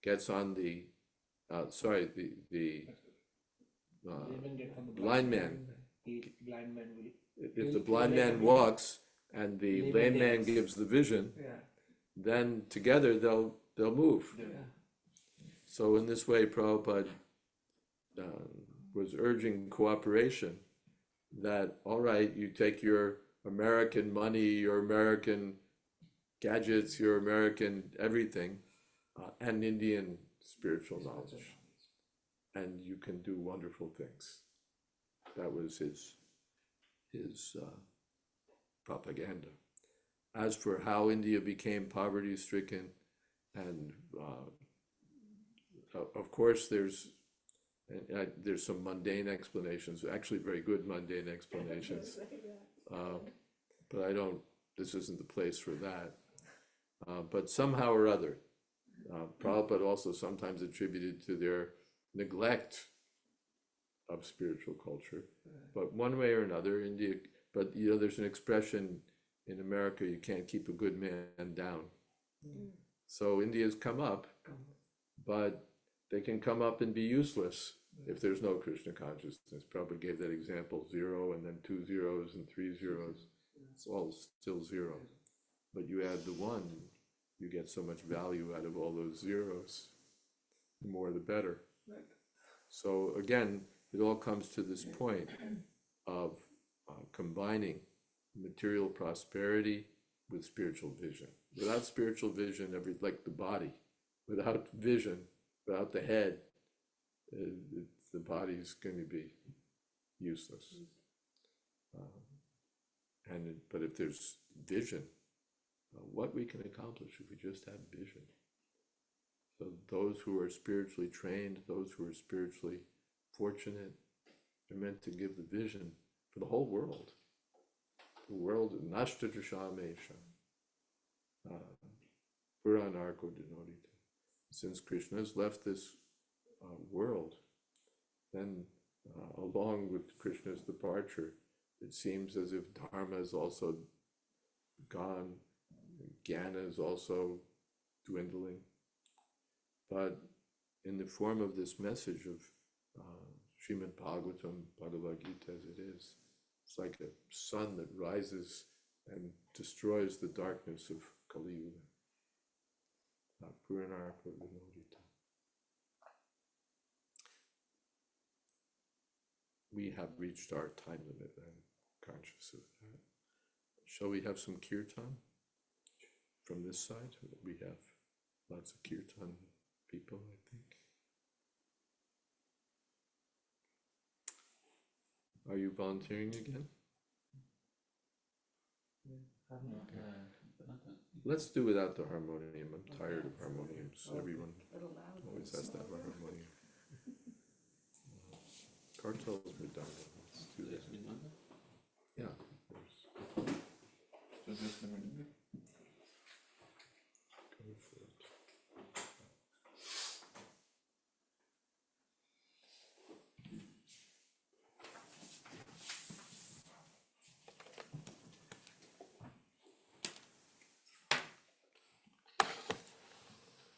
gets on the blind man, if the blind man walks and the lame man gives the vision, then together they'll move. So in this way, Prabhupada was urging cooperation, that all right, you take your American money, your American gadgets, your American everything, and Indian spiritual knowledge, and you can do wonderful things. That was his propaganda. As for how India became poverty-stricken, and of course there's some mundane explanations, actually very good mundane explanations, but this isn't the place for that. But somehow or other, Prabhupada also sometimes attributed to their neglect of spiritual culture. But one way or another, India, but there's an expression in America, you can't keep a good man down. So India's come up, but they can come up and be useless if there's no Krishna consciousness. Prabhupada gave that example, 0 and then 2 zeros and 3 zeros. It's all still 0. But you add the 1, you get so much value out of all those zeros. The more the better. So again, it all comes to this point of combining material prosperity with spiritual vision. Without spiritual vision, like the body, without vision, without the head, the body's going to be useless. But if there's vision, what we can accomplish if we just have vision. So those who are spiritually trained, those who are spiritually fortunate, They're meant to give the vision for the whole world. The world, Nashtadrashamesha, Puranarko Dinodita. Since Krishna has left this world, then along with Krishna's departure, it seems as if Dharma is also gone, Jnana is also dwindling. But in the form of this message of Srimad-Bhagavatam, Bhagavad Gita as it is, it's like a sun that rises and destroys the darkness of Kali Yuga. Puranarko Vinodita. We have reached our time limit. I'm conscious of that. Shall we have some kirtan from this side? We have lots of kirtan people, I think. Are you volunteering again? Let's do without the harmonium. I'm tired of harmoniums. Everyone always has to have a harmonium. Cartels were done. Let's do that. Yeah, of course. Go for it.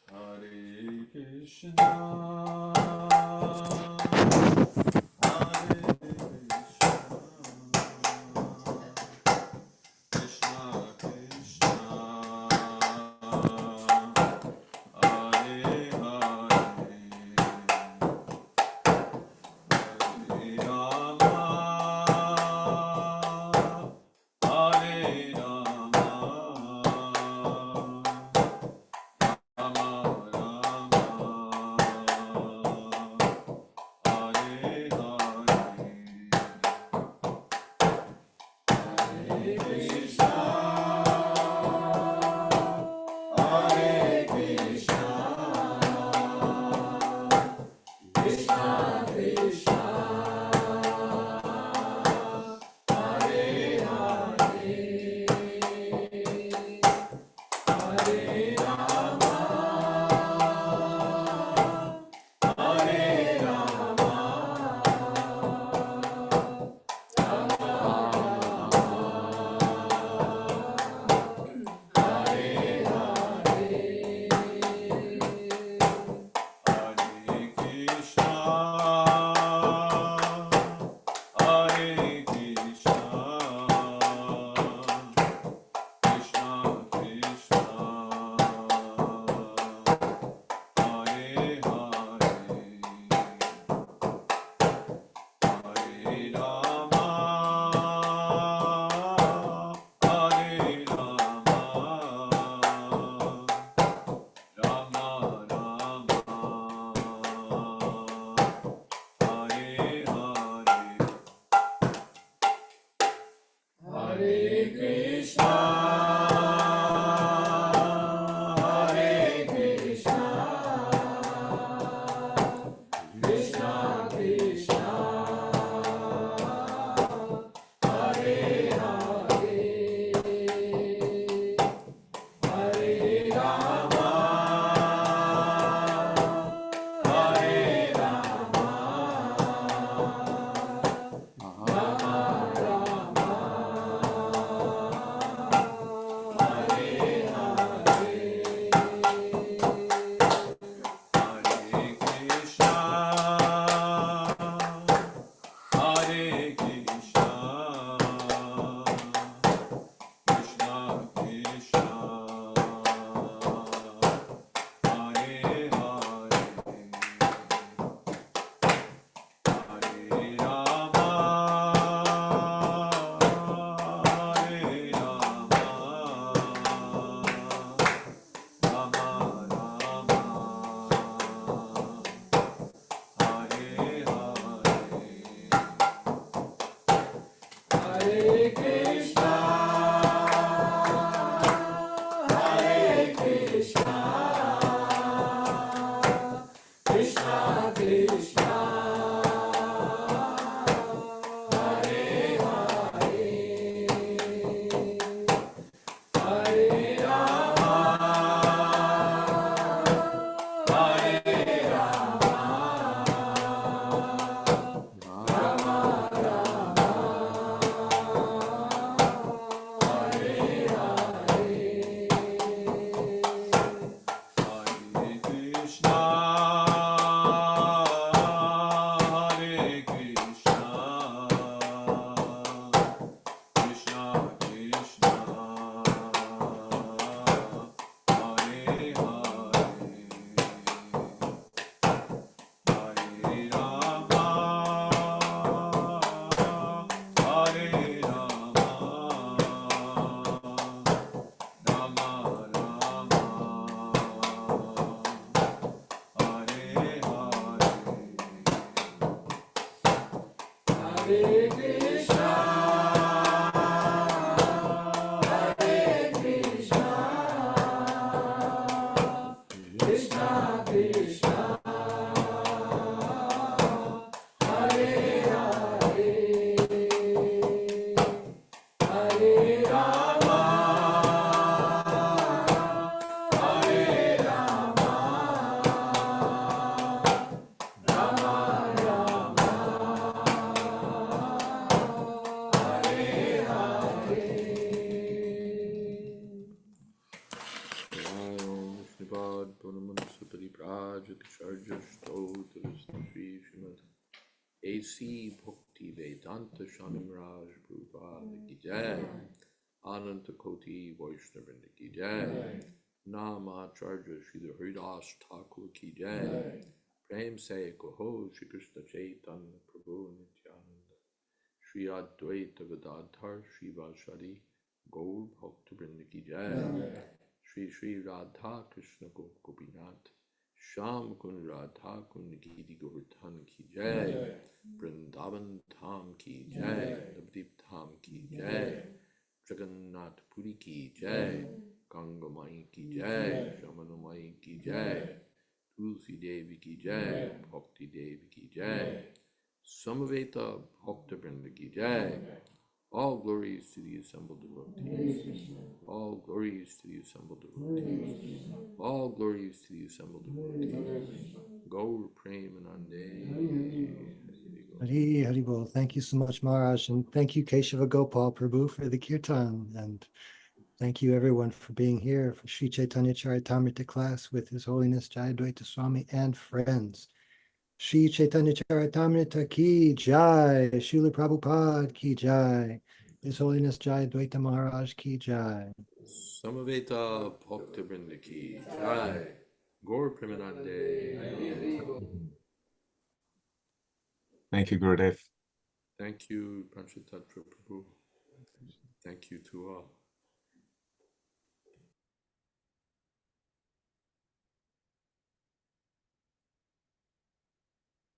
Hare Krishna, Hare Krishna, Krishna Krishna, Hare Hare, Hare Rama, Hare Rama, Rama Rama, Hare AC Bhakti Vedanta Swami Maharaj Prabhupada Ki Jai, Ananta Koti Vaishnavrinda Ki Jai, Nama Acharya Srila Haridas Thakur Ki Jai, Prem Se Koho Shri Krishna Chaitanya Prabhu Nityananda, Shri Advaita Gadadhar Shri Vashari Gaur Bhakta Vrinda Ki Jai, Shri Shri Radha Krishna Gopinath Sham Kun Radha Kun Giri Govardhan Ki Jai, Vrindavan Dham Ki Jai, Navadip Dham Ki Jai, Jagannath Puri Ki Jai, Ganga Mai Ki Jai, Jamana Mai Ki Jai, Tulsi Devi Ki Jai, Bhakti Devi Ki Jai, Samaveta Bhakta Vrinda Ki Jai. All glories to the assembled devotees. All glories to the assembled devotees. All glories to the assembled devotees. Gaur Premanande. Hari Hari Bol. Thank you so much, Maharaj, and thank you, Keshava Gopal Prabhu, for the kirtan, and thank you everyone for being here for Sri Caitanya Caritamrta class with His Holiness Jayadvaita Swami and friends. Sri Caitanya Caritamrta ki jai, Srila Prabhupada ki jai, His Holiness Jayadvaita Maharaj ki jai. Samaveta Bhakta Vrinda Ki Jai. Gaur Premanande. Thank you, Gurudev. Thank you, Panchatattva Prabhu. Thank you to all.